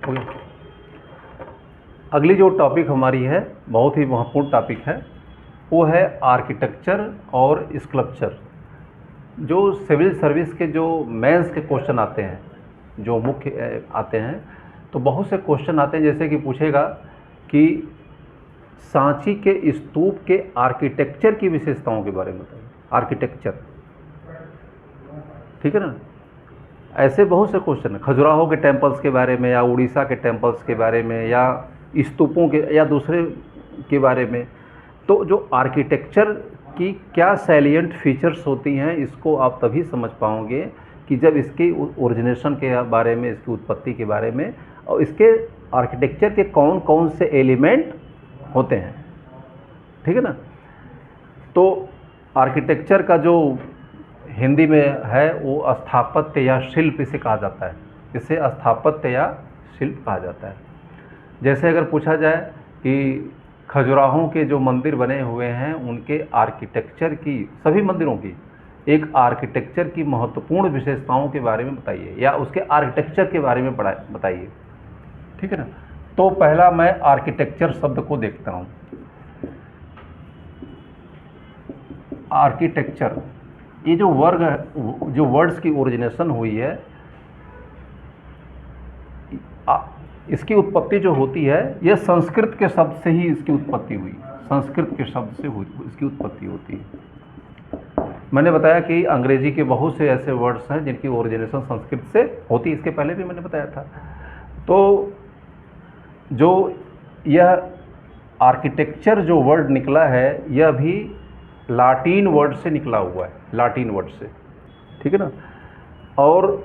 हो गया। अगली जो टॉपिक हमारी है, बहुत ही महत्वपूर्ण टॉपिक है, वो है आर्किटेक्चर और स्कल्पचर। जो सिविल सर्विस के जो मेंस के क्वेश्चन आते हैं, जो मुख्य आते हैं, तो बहुत से क्वेश्चन आते हैं, जैसे कि पूछेगा कि सांची के स्तूप के आर्किटेक्चर की विशेषताओं के बारे में बताइए। आर्किटेक्चर, ठीक है ना। ऐसे बहुत से क्वेश्चन हैं, खजुराहो के टेम्पल्स के बारे में, या उड़ीसा के टेम्पल्स के बारे में, या स्तूपों के, या दूसरे के बारे में। तो जो आर्किटेक्चर की क्या सैलिएंट फीचर्स होती हैं, इसको आप तभी समझ पाओगे कि जब इसके ओरिजिनेशन के बारे में, इसकी उत्पत्ति के बारे में, और इसके आर्किटेक्चर के कौन कौन से एलिमेंट होते हैं, ठीक है ना। तो आर्किटेक्चर का जो हिंदी में है वो स्थापत्य या शिल्प इसे कहा जाता है। इसे स्थापत्य या शिल्प कहा जाता है। जैसे अगर पूछा जाए कि खजुराहो के जो मंदिर बने हुए हैं, उनके आर्किटेक्चर की, सभी मंदिरों की एक आर्किटेक्चर की महत्वपूर्ण विशेषताओं के बारे में बताइए, या उसके आर्किटेक्चर के बारे में बताइए, ठीक है ना। तो पहला मैं आर्किटेक्चर शब्द को देखता हूँ। आर्किटेक्चर, ये जो वर्ग है, जो वर्ड्स की ओरिजिनेशन हुई है, इसकी उत्पत्ति जो होती है, यह संस्कृत के शब्द से ही इसकी उत्पत्ति हुई। संस्कृत के शब्द से हुई इसकी उत्पत्ति होती है। मैंने बताया कि अंग्रेजी के बहुत से ऐसे वर्ड्स हैं जिनकी ओरिजिनेशन संस्कृत से होती है, इसके पहले भी मैंने बताया था। तो जो यह आर्किटेक्चर जो वर्ड निकला है, यह भी लाटीन वर्ड से निकला हुआ है, लाटीन वर्ड से, ठीक है ना। और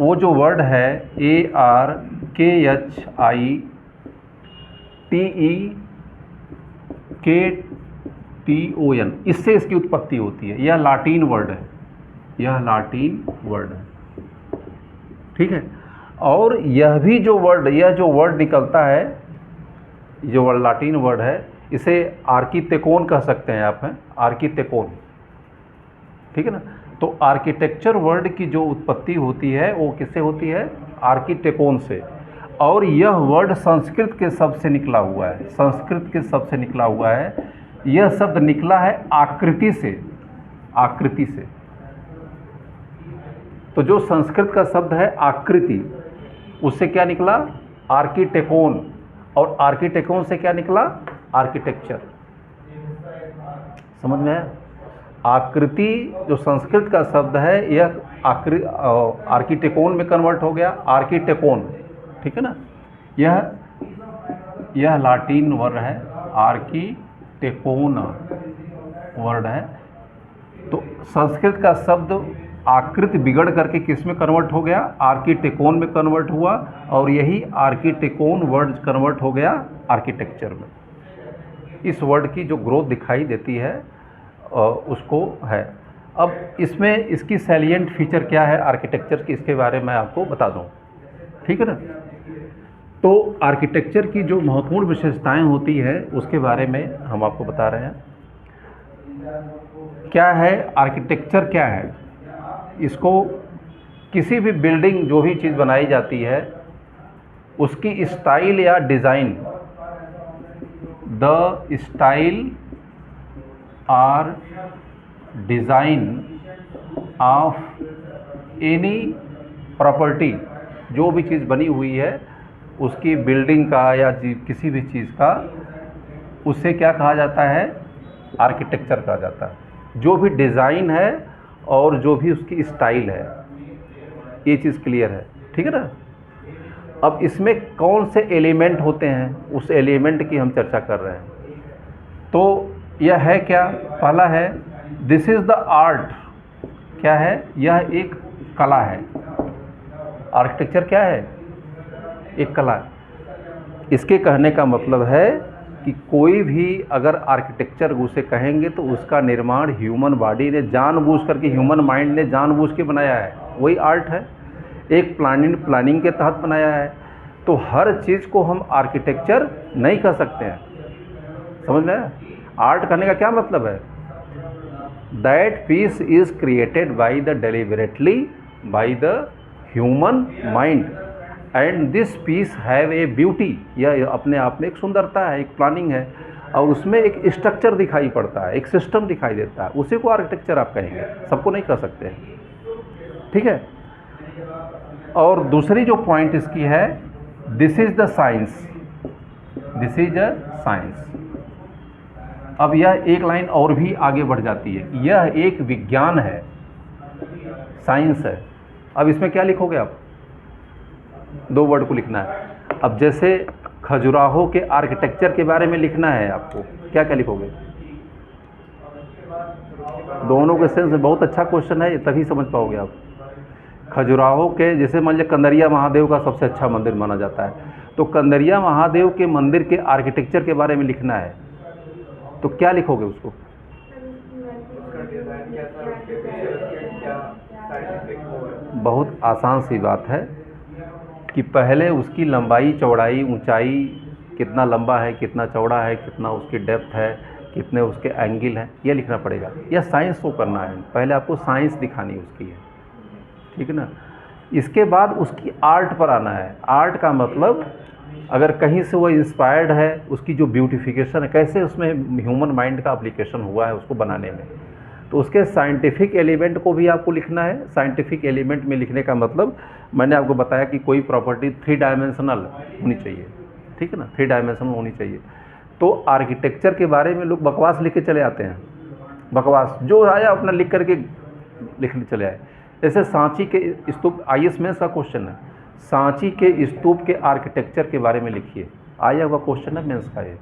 वो जो वर्ड है ARKHITEKTON, इससे इसकी उत्पत्ति होती है। यह लाटीन वर्ड है, यह लाटीन वर्ड है, ठीक है। और यह भी जो वर्ड, यह जो वर्ड निकलता है, जो वर्ड लाटीन वर्ड है, इसे आर्किटेक्टोन कह सकते हैं आप, हैं आर्किटेक्टोन, ठीक है ना। तो आर्किटेक्चर वर्ड की जो उत्पत्ति होती है वो किससे होती है? आर्किटेक्टोन से। और यह वर्ड संस्कृत के शब्द से निकला हुआ है, संस्कृत के शब्द से निकला हुआ है। यह शब्द निकला है आकृति से, आकृति से। तो जो संस्कृत का शब्द है आकृति, उससे क्या निकला? आर्किटेक्टोन। और आर्किटेक्टोन से क्या निकला? आर्किटेक्चर। समझ में आया? आकृति जो संस्कृत का शब्द है, यह आर्किटेक्टोन में कन्वर्ट हो गया, आर्किटेक्टोन, ठीक है ना। यह लाटीन वर्ड है, आर्किटेक्टोन वर्ड है। तो संस्कृत का शब्द आकृति बिगड़ करके किस में कन्वर्ट हो गया? आर्किटेक्टोन में कन्वर्ट हुआ, और यही आर्किटेक्टोन वर्ड कन्वर्ट हो गया आर्किटेक्चर में। इस वर्ड की जो ग्रोथ दिखाई देती है उसको है। अब इसमें इसकी सैलिएंट फीचर क्या है आर्किटेक्चर की, इसके बारे में आपको बता दूं, ठीक है ना। तो आर्किटेक्चर की जो महत्वपूर्ण विशेषताएं होती है उसके बारे में हम आपको बता रहे हैं। क्या है आर्किटेक्चर? क्या है इसको? किसी भी बिल्डिंग, जो भी चीज़ बनाई जाती है, उसकी स्टाइल या डिज़ाइन, द स्टाइल और डिज़ाइन ऑफ एनी प्रॉपर्टी, जो भी चीज़ बनी हुई है, उसकी बिल्डिंग का या किसी भी चीज़ का, उससे क्या कहा जाता है? आर्किटेक्चर कहा जाता है। जो भी डिज़ाइन है और जो भी उसकी स्टाइल है, ये चीज़ क्लियर है, ठीक है ना। अब इसमें कौन से एलिमेंट होते हैं, उस एलिमेंट की हम चर्चा कर रहे हैं। तो यह है क्या? पहला है दिस इज़ द आर्ट। क्या है? यह एक कला है। आर्किटेक्चर क्या है? एक कला। इसके कहने का मतलब है कि कोई भी अगर आर्किटेक्चर उसे कहेंगे तो उसका निर्माण ह्यूमन बॉडी ने जानबूझ करके, ह्यूमन माइंड ने जानबूझ के बनाया है, वही आर्ट है। एक प्लानिंग के तहत बनाया है। तो हर चीज़ को हम आर्किटेक्चर नहीं कह सकते हैं, समझ में आया? आर्ट करने का क्या मतलब है? That piece is created by the deliberately by the human mind. And this piece have a beauty, यह अपने आप में एक सुंदरता है, एक प्लानिंग है, और उसमें एक स्ट्रक्चर दिखाई पड़ता है, एक सिस्टम दिखाई देता है, उसी को आर्किटेक्चर आप कहेंगे, सबको नहीं कह सकते हैं, ठीक है। और दूसरी जो पॉइंट इसकी है, this is the science, this is a science. अब यह एक लाइन और भी आगे बढ़ जाती है, यह एक विज्ञान है, साइंस है। अब इसमें क्या लिखोगे आप, 2 वर्ड को लिखना है। अब जैसे खजुराहो के आर्किटेक्चर के बारे में लिखना है आपको, क्या क्या लिखोगे? दोनों के सेंस में बहुत अच्छा क्वेश्चन है, तभी समझ पाओगे आप। खजुराहो के, जैसे मान लीजिए कंदरिया महादेव का सबसे अच्छा मंदिर माना जाता है, तो कंदरिया महादेव के मंदिर के आर्किटेक्चर के बारे में लिखना है, तो क्या लिखोगे उसको? बहुत आसान सी बात है कि पहले उसकी लंबाई, चौड़ाई, ऊंचाई, कितना लंबा है, कितना चौड़ा है, कितना उसकी डेप्थ है, कितने उसके एंगल हैं, यह लिखना पड़ेगा। यह साइंस को करना है, पहले आपको साइंस दिखानी उसकी है, ठीक है ना। इसके बाद उसकी आर्ट पर आना है। आर्ट का मतलब अगर कहीं से वो इंस्पायर्ड है, उसकी जो ब्यूटिफिकेशन है, कैसे उसमें ह्यूमन माइंड का एप्लीकेशन हुआ है उसको बनाने में, तो उसके साइंटिफिक एलिमेंट को भी आपको लिखना है। साइंटिफिक एलिमेंट में लिखने का मतलब मैंने आपको बताया कि कोई प्रॉपर्टी 3 डायमेंशनल होनी चाहिए, ठीक है ना, 3 डायमेंशनल होनी चाहिए। तो आर्किटेक्चर के बारे में लोग बकवास लिख के चले आते हैं, बकवास जो आया अपना लिख करके लिखने चले आए। जैसे सांची के स्तूप, IAS मेंस का क्वेश्चन है, सांची के स्तूप के आर्किटेक्चर के बारे में लिखिए, आया हुआ क्वेश्चन है मेंस का ये।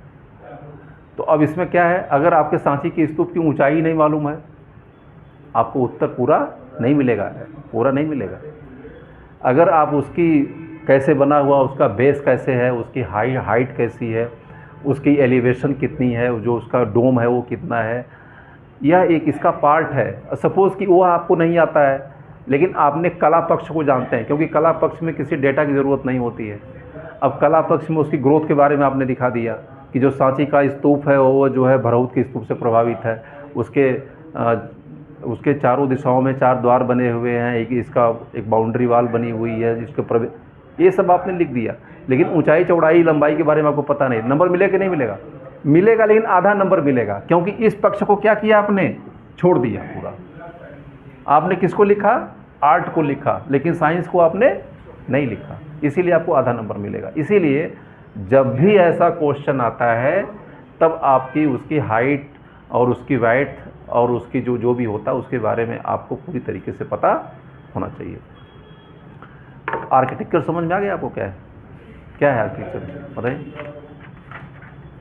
तो अब इसमें क्या है, अगर आपके सांची के स्तूप की ऊंचाई नहीं मालूम है, आपको उत्तर पूरा नहीं मिलेगा, पूरा नहीं मिलेगा। अगर आप उसकी कैसे बना हुआ, उसका बेस कैसे है, उसकी हाइट कैसी है, उसकी एलिवेशन कितनी है, जो उसका डोम है वो कितना है, यह एक इसका पार्ट है। सपोज़ कि वो आपको नहीं आता है, लेकिन आपने कला पक्ष को जानते हैं, क्योंकि कला पक्ष में किसी डेटा की ज़रूरत नहीं होती है। अब कला पक्ष में उसकी ग्रोथ के बारे में आपने दिखा दिया कि जो सांची का स्तूप है वो जो है भरहुत के स्तूप से प्रभावित है, उसके चारों दिशाओं में 4 द्वार बने हुए हैं, इसका एक बाउंड्री वाल बनी हुई है जिसके प्रवेश, ये सब आपने लिख दिया। लेकिन ऊंचाई, चौड़ाई, लंबाई के बारे में आपको पता नहीं। नंबर मिलेगा कि नहीं मिलेगा? मिलेगा, लेकिन आधा नंबर मिलेगा, क्योंकि इस पक्ष को क्या किया आपने, छोड़ दिया पूरा। आपने किसको लिखा, आर्ट को लिखा, लेकिन साइंस को आपने नहीं लिखा, इसीलिए आपको आधा नंबर मिलेगा। इसीलिए जब भी ऐसा क्वेश्चन आता है तब आपकी उसकी हाइट और उसकी वाइट और उसकी जो भी होता है उसके बारे में आपको पूरी तरीके से पता होना चाहिए। आर्किटेक्चर समझ में आ गया आपको? क्या है आर्किटेक्चर, बताइए।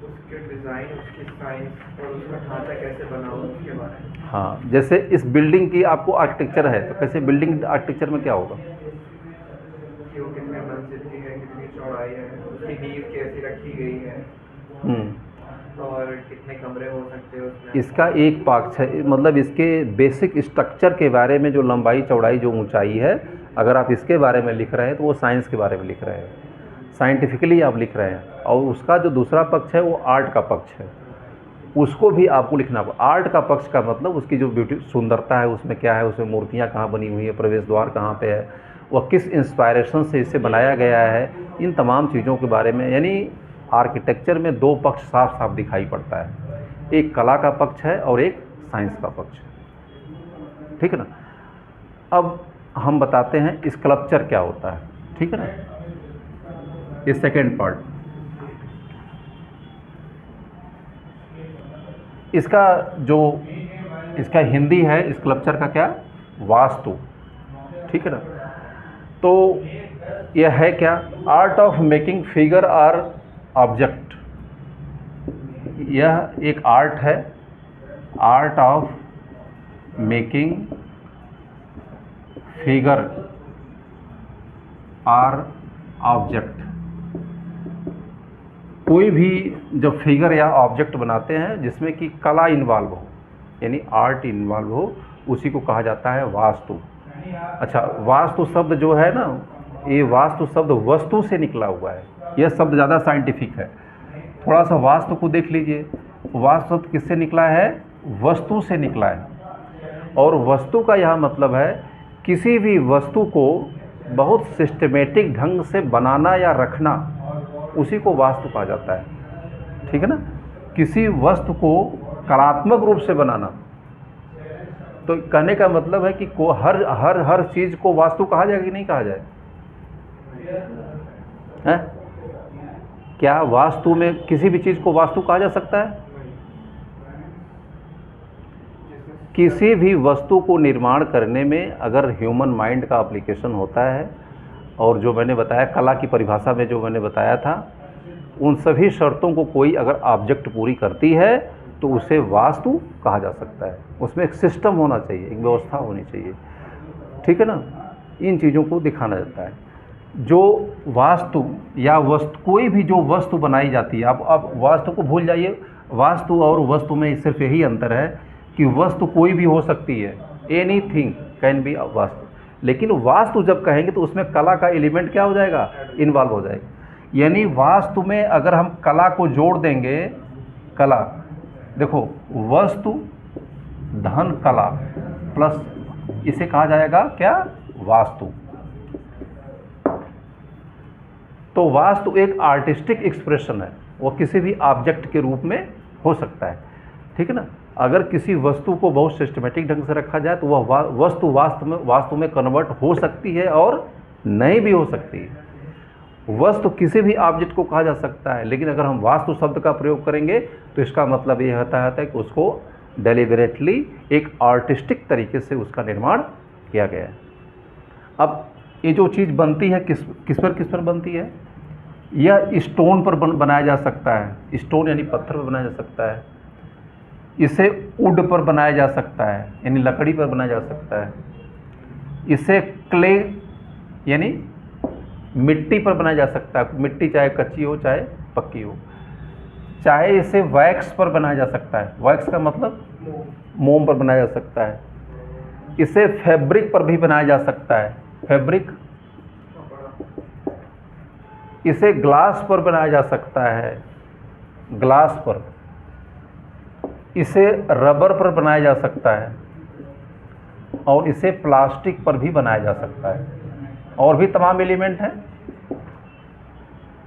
उसके डिज़ाइन, उसकी साइंस और उसका ढांचा कैसे बना हो उसके बारे में। हाँ, जैसे इस बिल्डिंग की आपको आर्किटेक्चर है, तो कैसे बिल्डिंग आर्किटेक्चर में क्या होगा कि वो कितने मंजिल की है, कितनी चौड़ाई है, उसकी नींव कैसी रखी गई है, और कितने कमरे हो सकते हैं उसमें। इसका एक पक्ष है, मतलब इसके बेसिक स्ट्रक्चर के बारे में, जो लंबाई, चौड़ाई, जो ऊंचाई है, अगर आप इसके बारे में लिख रहे हैं तो वो साइंस के बारे में लिख रहे हैं, साइंटिफिकली आप लिख रहे हैं। और उसका जो दूसरा पक्ष है वो आर्ट का पक्ष है, उसको भी आपको लिखना होगा। आर्ट का पक्ष का मतलब उसकी जो ब्यूटी, सुंदरता है, उसमें क्या है, उसमें मूर्तियाँ कहाँ बनी हुई है, प्रवेश द्वार कहाँ पे है, वह किस इंस्पायरेशन से इसे बनाया गया है, इन तमाम चीज़ों के बारे में। यानी आर्किटेक्चर में 2 पक्ष साफ साफ दिखाई पड़ता है, एक कला का पक्ष है और एक साइंस का पक्ष है, ठीक है ना। अब हम बताते हैं स्कल्पचर क्या होता है, ठीक है ना, ये सेकेंड पार्ट। इसका जो इसका हिंदी है स्कल्पचर का क्या, वास्तु, ठीक है ना। तो यह है क्या, आर्ट ऑफ मेकिंग फिगर और ऑब्जेक्ट। यह एक आर्ट है, आर्ट ऑफ मेकिंग फिगर और ऑब्जेक्ट। कोई भी जब फिगर या ऑब्जेक्ट बनाते हैं जिसमें कि कला इन्वॉल्व हो, यानी आर्ट इन्वॉल्व हो, उसी को कहा जाता है वास्तु। अच्छा, वास्तु शब्द जो है ना, ये वास्तु शब्द वस्तु से निकला हुआ है, यह शब्द ज़्यादा साइंटिफिक है। थोड़ा सा वास्तु को देख लीजिए, वास्तु शब्द किससे निकला है, वस्तु से निकला है। और वस्तु का यह मतलब है किसी भी वस्तु को बहुत सिस्टमेटिक ढंग से बनाना या रखना, उसी को वास्तु कहा जाता है। ठीक है ना। किसी वस्तु को कलात्मक रूप से बनाना, तो कहने का मतलब है कि हर हर हर चीज़ को वास्तु कहा जाए कि नहीं कहा जाए? है? क्या वास्तु में किसी भी चीज़ को वास्तु कहा जा सकता है? किसी भी वस्तु को निर्माण करने में अगर ह्यूमन माइंड का एप्लीकेशन होता है, और जो मैंने बताया कला की परिभाषा में जो मैंने बताया था, उन सभी शर्तों को कोई अगर ऑब्जेक्ट पूरी करती है तो उसे वास्तु कहा जा सकता है। उसमें एक सिस्टम होना चाहिए, एक व्यवस्था होनी चाहिए। ठीक है ना। इन चीज़ों को दिखाना जाता है। जो वास्तु या वस्तु, कोई भी जो वस्तु बनाई जाती है, अब वास्तु को भूल जाइए। वास्तु और वस्तु में सिर्फ यही अंतर है कि वस्तु कोई भी हो सकती है, एनीथिंग कैन बी वास्तु। लेकिन वास्तु जब कहेंगे तो उसमें कला का एलिमेंट क्या हो जाएगा? इन्वॉल्व हो जाएगा। यानी वास्तु में अगर हम कला को जोड़ देंगे, कला, देखो वस्तु धन कला प्लस, इसे कहा जाएगा क्या? वास्तु। तो वास्तु एक आर्टिस्टिक एक्सप्रेशन है, वो किसी भी ऑब्जेक्ट के रूप में हो सकता है। ठीक है ना। अगर किसी वस्तु को बहुत सिस्टमेटिक ढंग से रखा जाए तो वह वस्तु वास्तु में कन्वर्ट हो सकती है और नहीं भी हो सकती है। वस्तु किसी भी ऑब्जेक्ट को कहा जा सकता है, लेकिन अगर हम वास्तु शब्द का प्रयोग करेंगे तो इसका मतलब ये होता है कि उसको डेलिबरेटली एक आर्टिस्टिक तरीके से उसका निर्माण किया गया है। अब ये जो चीज़ बनती है किस पर बनती है? यह स्टोन पर बनाया जा सकता है। स्टोन यानी पत्थर पर बनाया जा सकता है। इसे वुड पर बनाया जा सकता है, यानी लकड़ी पर बनाया जा सकता है। इसे क्ले यानी मिट्टी पर बनाया जा सकता है। मिट्टी चाहे कच्ची हो चाहे पक्की हो। चाहे इसे वैक्स पर बनाया जा सकता है। वैक्स का मतलब मोम पर बनाया जा सकता है। इसे फैब्रिक पर भी बनाया जा सकता है, फैब्रिक। इसे ग्लास पर बनाया जा सकता है, ग्लास पर। इसे रबर पर बनाया जा सकता है और इसे प्लास्टिक पर भी बनाया जा सकता है। और भी तमाम एलिमेंट हैं।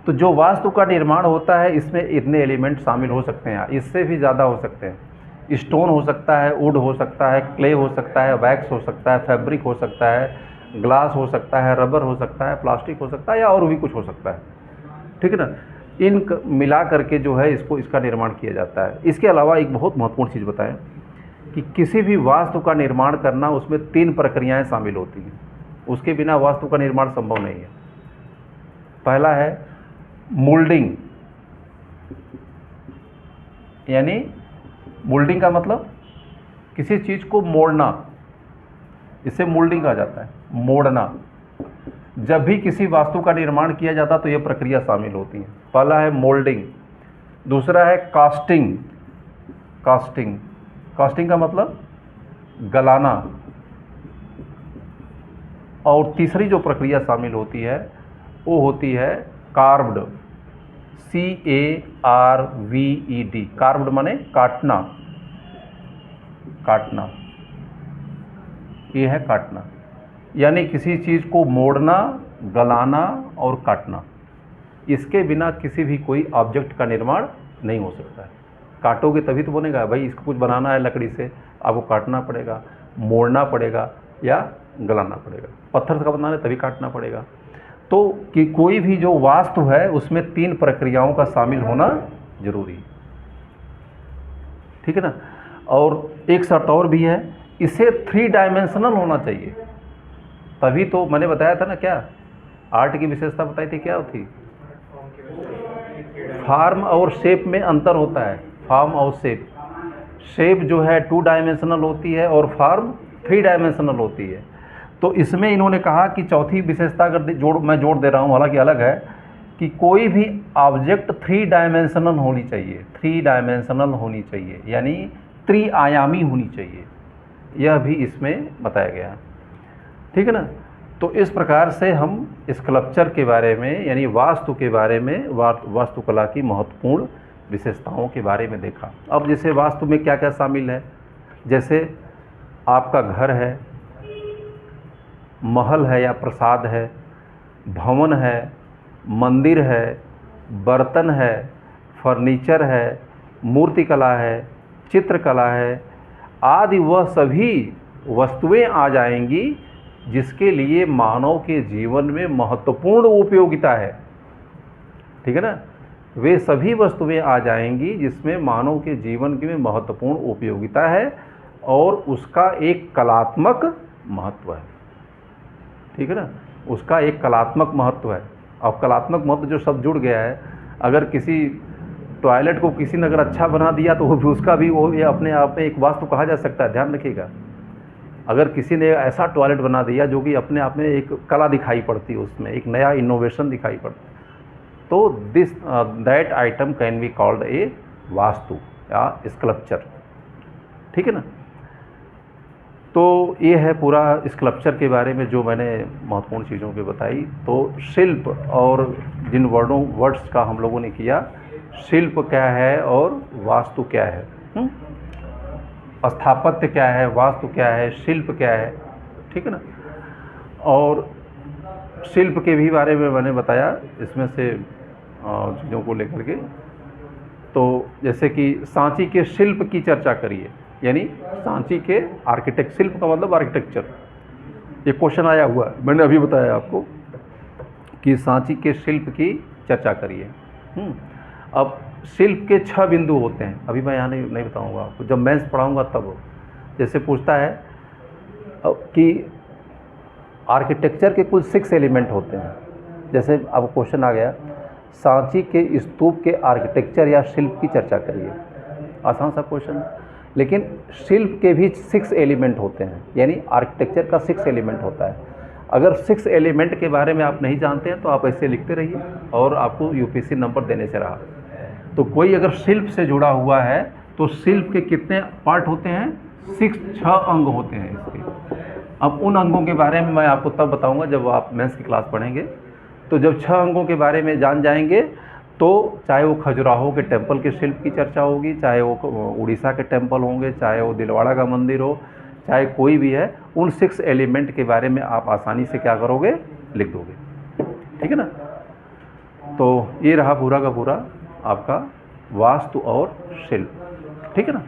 तो जो वास्तु का निर्माण होता है इसमें इतने एलिमेंट शामिल हो सकते हैं, इससे भी ज़्यादा हो सकते हैं। स्टोन हो सकता है, वुड हो सकता है, क्ले हो सकता है, वैक्स हो सकता है, फैब्रिक हो सकता है, ग्लास हो सकता है, रबर हो सकता है, प्लास्टिक हो सकता है, या और भी कुछ हो सकता है। ठीक है ना। इन मिला करके जो है इसका निर्माण किया जाता है। इसके अलावा एक बहुत महत्वपूर्ण चीज़ बताएं कि किसी भी वास्तु का निर्माण करना, उसमें 3 प्रक्रियाएं शामिल होती हैं। उसके बिना वास्तु का निर्माण संभव नहीं है। पहला है मोल्डिंग, यानी मोल्डिंग का मतलब किसी चीज़ को मोड़ना, इसे मोल्डिंग कहा जाता है, मोड़ना। जब भी किसी वास्तु का निर्माण किया जाता तो ये प्रक्रिया शामिल होती है। पहला है मोल्डिंग, दूसरा है कास्टिंग। कास्टिंग का मतलब गलाना, और तीसरी जो प्रक्रिया शामिल होती है वो होती है कार्व्ड, CARVED। कार्व्ड माने काटना, ये है काटना। यानी किसी चीज़ को मोड़ना, गलाना और काटना। इसके बिना किसी भी कोई ऑब्जेक्ट का निर्माण नहीं हो सकता है। काटोगे तभी तो बनेगा। भाई इसको कुछ बनाना है लकड़ी से, आपको काटना पड़ेगा, मोड़ना पड़ेगा या गलाना पड़ेगा। पत्थर का बनाना है तभी काटना पड़ेगा। तो कि कोई भी जो वास्तु है उसमें 3 प्रक्रियाओं का शामिल होना जरूरी है। ठीक है ना। और एक शर्त और भी है, इसे 3 डायमेंशनल होना चाहिए। तभी तो मैंने बताया था ना, क्या आर्ट की विशेषता बताई थी, क्या थी? फॉर्म और शेप में अंतर होता है। फॉर्म और शेप जो है 2 डायमेंशनल होती है और फॉर्म 3 डायमेंशनल होती है। तो इसमें इन्होंने कहा कि चौथी विशेषता अगर मैं जोड़ दे रहा हूँ, हालांकि अलग है, कि कोई भी ऑब्जेक्ट 3 डायमेंशनल होनी चाहिए। 3 डायमेंशनल होनी चाहिए यानी त्रिआयामी होनी चाहिए। यह भी इसमें बताया गया है। ठीक है ना। तो इस प्रकार से हम स्कल्पचर के बारे में, यानी वास्तु के बारे में, वास्तुकला की महत्वपूर्ण विशेषताओं के बारे में देखा। अब जैसे वास्तु में क्या क्या शामिल है, जैसे आपका घर है, महल है या प्रासाद है, भवन है, मंदिर है, बर्तन है, फर्नीचर है, मूर्तिकला है, चित्रकला है आदि, वह सभी वस्तुएं आ जाएंगी जिसके लिए मानव के जीवन में महत्वपूर्ण उपयोगिता है। ठीक है ना, वे सभी वस्तुएं आ जाएंगी जिसमें मानव के जीवन में महत्वपूर्ण उपयोगिता है और उसका एक कलात्मक महत्व है। ठीक है ना, उसका एक कलात्मक महत्व है। अब कलात्मक महत्व जो शब्द जुड़ गया है, अगर किसी टॉयलेट को किसी ने अगर अच्छा बना दिया तो वो भी उसका भी वो ये अपने आप में एक वास्तु कहा जा सकता है, ध्यान रखिएगा। अगर किसी ने ऐसा टॉयलेट बना दिया जो कि अपने आप में एक कला दिखाई पड़ती है, उसमें एक नया इनोवेशन दिखाई पड़ता है, तो this that item can be called a vastu या स्कल्पचर। ठीक है ना, तो ये है पूरा स्कल्पचर के बारे में जो मैंने महत्वपूर्ण चीज़ों की बताई। तो शिल्प और जिन वर्ड्स का हम लोगों ने किया, शिल्प क्या है और वास्तु क्या है, स्थापत्य क्या है, वास्तु क्या है, शिल्प क्या है। ठीक है ना, और शिल्प के भी बारे में मैंने बताया इसमें से चीज़ों को लेकर के। तो जैसे कि सांची के शिल्प की चर्चा करिए, यानी सांची के आर्किटेक्ट, शिल्प का मतलब आर्किटेक्चर। ये क्वेश्चन आया हुआ है, मैंने अभी बताया आपको कि सांची के शिल्प की चर्चा करिए। अब शिल्प के 6 बिंदु होते हैं, अभी मैं यहाँ नहीं बताऊँगा आपको, जब मैं पढ़ाऊँगा तब। जैसे पूछता है कि आर्किटेक्चर के कुल 6 एलिमेंट होते हैं। जैसे अब क्वेश्चन आ गया, सांची के स्तूप के आर्किटेक्चर या शिल्प की चर्चा करिए, आसान सा क्वेश्चन है। लेकिन शिल्प के भी 6 एलिमेंट होते हैं, यानी आर्किटेक्चर का 6 एलिमेंट होता है। अगर 6 एलिमेंट के बारे में आप नहीं जानते हैं तो आप ऐसे लिखते रहिए और आपको यूपीएससी नंबर देने से रहा। तो कोई अगर शिल्प से जुड़ा हुआ है तो शिल्प के कितने पार्ट होते हैं, 6 अंग होते हैं इसके। अब उन अंगों के बारे में मैं आपको तब बताऊंगा जब आप मेंस की क्लास पढ़ेंगे। तो जब 6 अंगों के बारे में जान जाएंगे तो चाहे वो खजुराहो के टेम्पल के शिल्प की चर्चा होगी, चाहे वो उड़ीसा के टेम्पल होंगे, चाहे वो दिलवाड़ा का मंदिर हो, चाहे कोई भी है, उन 6 एलिमेंट के बारे में आप आसानी से क्या करोगे, लिख दोगे। ठीक है ना, तो ये रहा पूरा का पूरा आपका वास्तु और शिल्प। ठीक है ना।